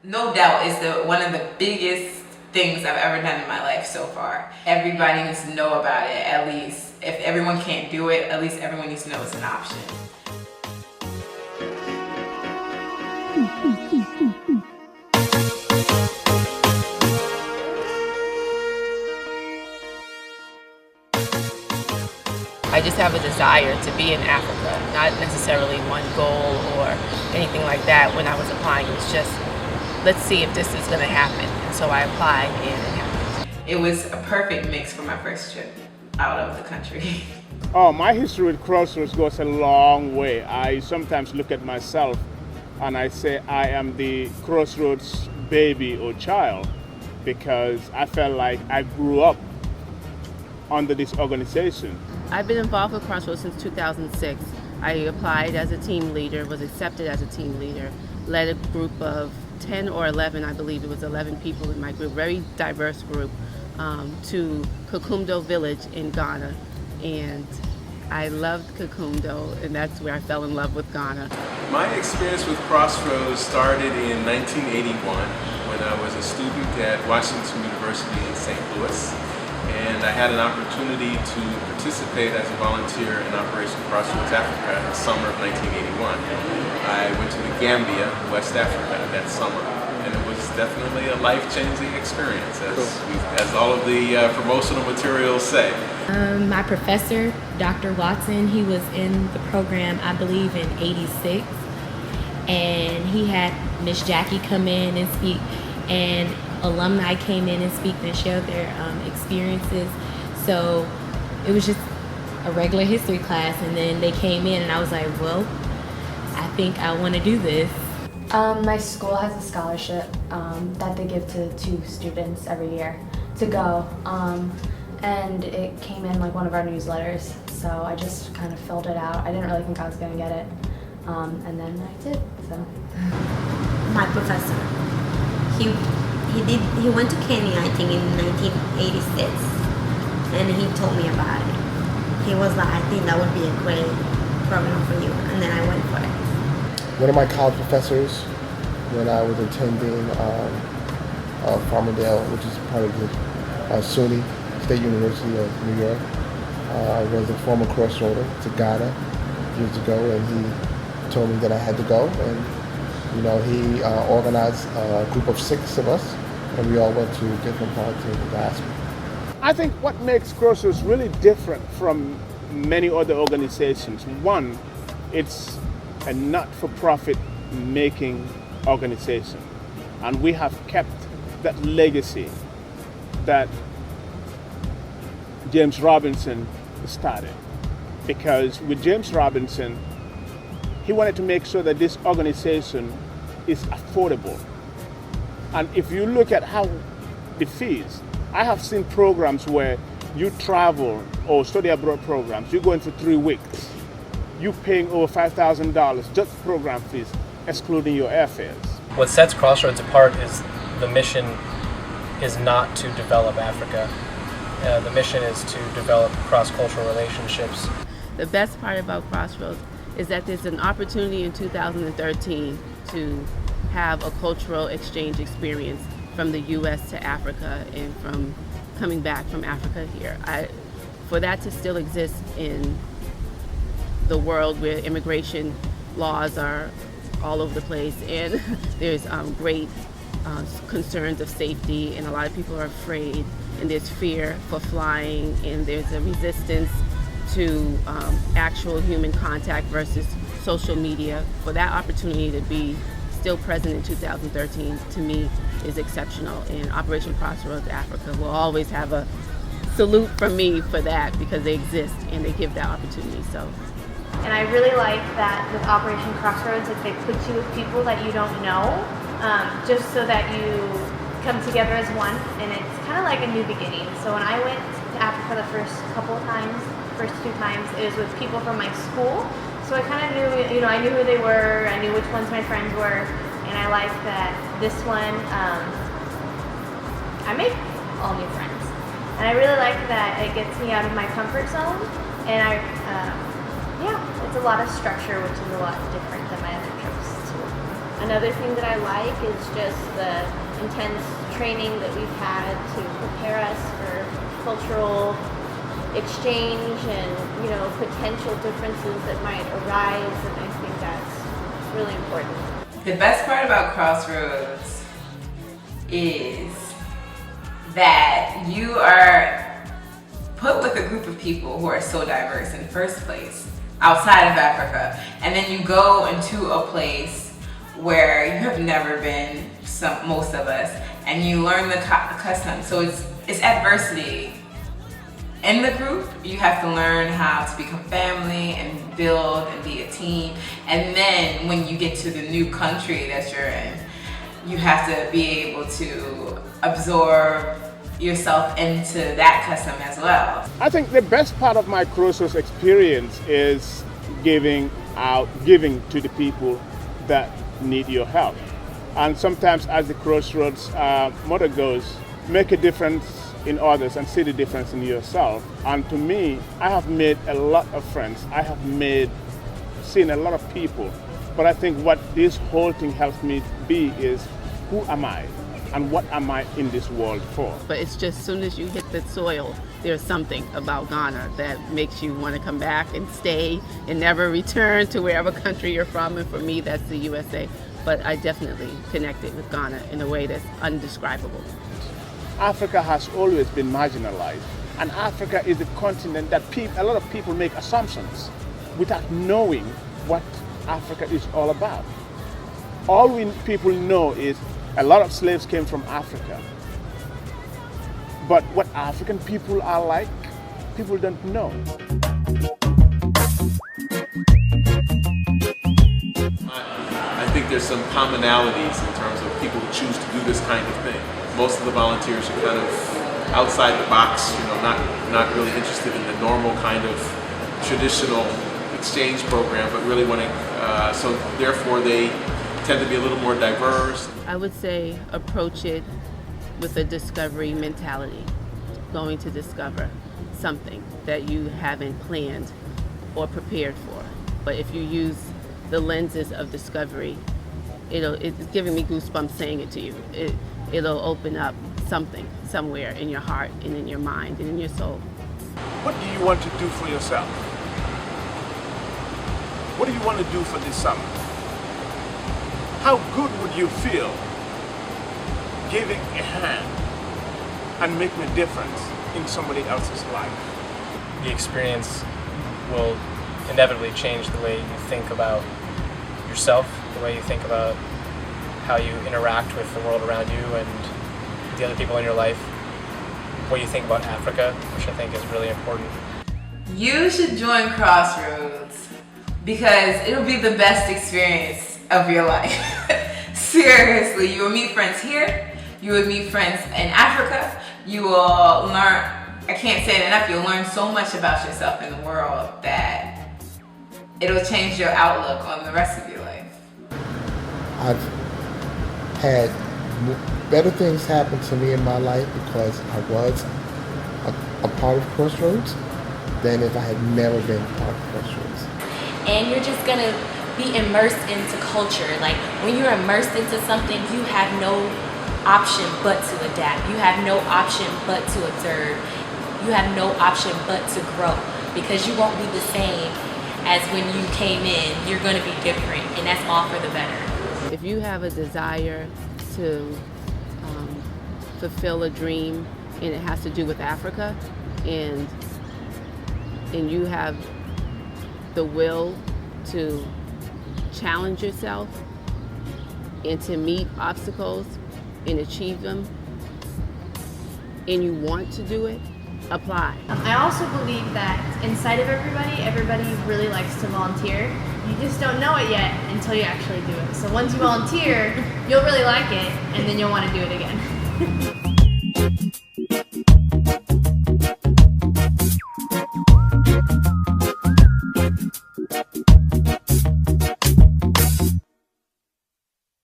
no doubt is one of the biggest things I've ever done in my life so far. Everybody needs to know about it, at least. If everyone can't do it, at least everyone needs to know it's an option. I just have a desire to be in Africa, not necessarily one goal or anything like that. When I was applying, it was just, let's see if this is going to happen. And so I applied and it happened. It was a perfect mix for my first trip out of the country. Oh, my history with Crossroads goes a long way. I sometimes look at myself and I say I am the Crossroads baby or child, because I felt like I grew up under this organization. I've been involved with Crossroads since 2006. I applied as a team leader, was accepted as a team leader, led a group of 10 or 11, I believe it was 11 people in my group, very diverse group, to Kakumdo village in Ghana. And I loved Kakumdo, and that's where I fell in love with Ghana. My experience with Crossroads started in 1981 when I was a student at Washington University in St. Louis. And I had an opportunity to participate as a volunteer in Operation Crossroads Africa in the summer of 1981. I went to the Gambia, West Africa, that summer, and it was definitely a life-changing experience, as all of the promotional materials say. My professor, Dr. Watson, he was in the program, I believe, in '86, and he had Miss Jackie come in and speak, and alumni came in and speak and shared their experiences. So it was just a regular history class, and then they came in and I was like, well, I think I want to do this. My school has a scholarship that they give to 2 students every year to go, and it came in like one of our newsletters, so I just kind of filled it out. I didn't really think I was going to get it, and then I did. So my professor, he went to Kenya, I think, in 1986, and he told me about it. He was like, I think that would be a great program for you, and then I went for it. One of my college professors, when I was attending Farmerdale, which is part of the SUNY, State University of New York, was a former crossroader to Ghana years ago, and he told me that I had to go, and he organized a group of 6 of us, and we all went to different parts of the diaspora. I think what makes Crossroads really different from many other organizations, one, it's a not-for-profit making organization, and we have kept that legacy that James Robinson started, because with James Robinson, he wanted to make sure that this organization is affordable. And if you look at how the fees, I have seen programs where you travel or study abroad programs, you go in for 3 weeks, you paying over $5,000 just program fees, excluding your airfares. What sets Crossroads apart is the mission is not to develop Africa. The mission is to develop cross-cultural relationships. The best part about Crossroads is that there's an opportunity in 2013 to have a cultural exchange experience from the U.S. to Africa and from coming back from Africa here. For that to still exist in the world where immigration laws are all over the place and there's great concerns of safety, and a lot of people are afraid, and there's fear for flying, and there's a resistance to actual human contact versus social media. For that opportunity to be still present in 2013, to me, is exceptional. And Operation Crossroads Africa will always have a salute from me for that, because they exist and they give that opportunity. So. And I really like that with Operation Crossroads, that they put you with people that you don't know, just so that you come together as one, and it's kind of like a new beginning. So when I went to Africa the first 2 times, it was with people from my school. So I kind of knew, I knew who they were, I knew which ones my friends were, and I like that this one, I make all new friends. And I really like that it gets me out of my comfort zone, and yeah, it's a lot of structure, which is a lot different than my other trips too. Another thing that I like is just the intense training that we've had to prepare us for cultural exchange and, potential differences that might arise, and I think that's really important. The best part about Crossroads is that you are put with a group of people who are so diverse in the first place, outside of Africa, and then you go into a place where you have never been, most of us, and you learn the customs. So it's adversity. In the group, you have to learn how to become family and build and be a team. And then when you get to the new country that you're in, you have to be able to absorb yourself into that custom as well. I think the best part of my Crossroads experience is giving to the people that need your help. And sometimes, as the Crossroads motto goes, make a difference in others and see the difference in yourself. And to me, I have made a lot of friends. I have seen a lot of people. But I think what this whole thing helps me be is, who am I? And what am I in this world for? But it's just as soon as you hit the soil, there's something about Ghana that makes you want to come back and stay and never return to wherever country you're from. And for me, that's the USA. But I definitely connected with Ghana in a way that's undescribable. Africa has always been marginalized. And Africa is the continent that a lot of people make assumptions without knowing what Africa is all about. All people know is a lot of slaves came from Africa. But what African people are like, people don't know. I think there's some commonalities in terms of people who choose to do this kind of thing. Most of the volunteers are kind of outside the box, not really interested in the normal kind of traditional exchange program, but really wanting, so therefore they tend to be a little more diverse. I would say approach it with a discovery mentality, going to discover something that you haven't planned or prepared for. But if you use the lenses of discovery, it's giving me goosebumps saying it to you. It'll open up something somewhere in your heart and in your mind and in your soul. What do you want to do for yourself? What do you want to do for this summer? How good would you feel giving a hand and making a difference in somebody else's life? The experience will inevitably change the way you think about yourself, the way you think about how you interact with the world around you and the other people in your life, what you think about Africa, which I think is really important. You should join Crossroads because it'll be the best experience of your life. Seriously, you will meet friends here, you will meet friends in Africa, you will learn, I can't say it enough, you'll learn so much about yourself in the world that it'll change your outlook on the rest of your life. I've had better things happen to me in my life because I was a part of Crossroads than if I had never been a part of Crossroads. And you're just gonna be immersed into culture. Like when you're immersed into something, you have no option but to adapt. You have no option but to observe. You have no option but to grow because you won't be the same as when you came in. You're gonna be different, and that's all for the better. If you have a desire to fulfill a dream and it has to do with Africa, and you have the will to challenge yourself and to meet obstacles and achieve them, and you want to do it, apply. I also believe that inside of everybody really likes to volunteer. You just don't know it yet until you actually do it. So once you volunteer, you'll really like it, and then you'll want to do it again.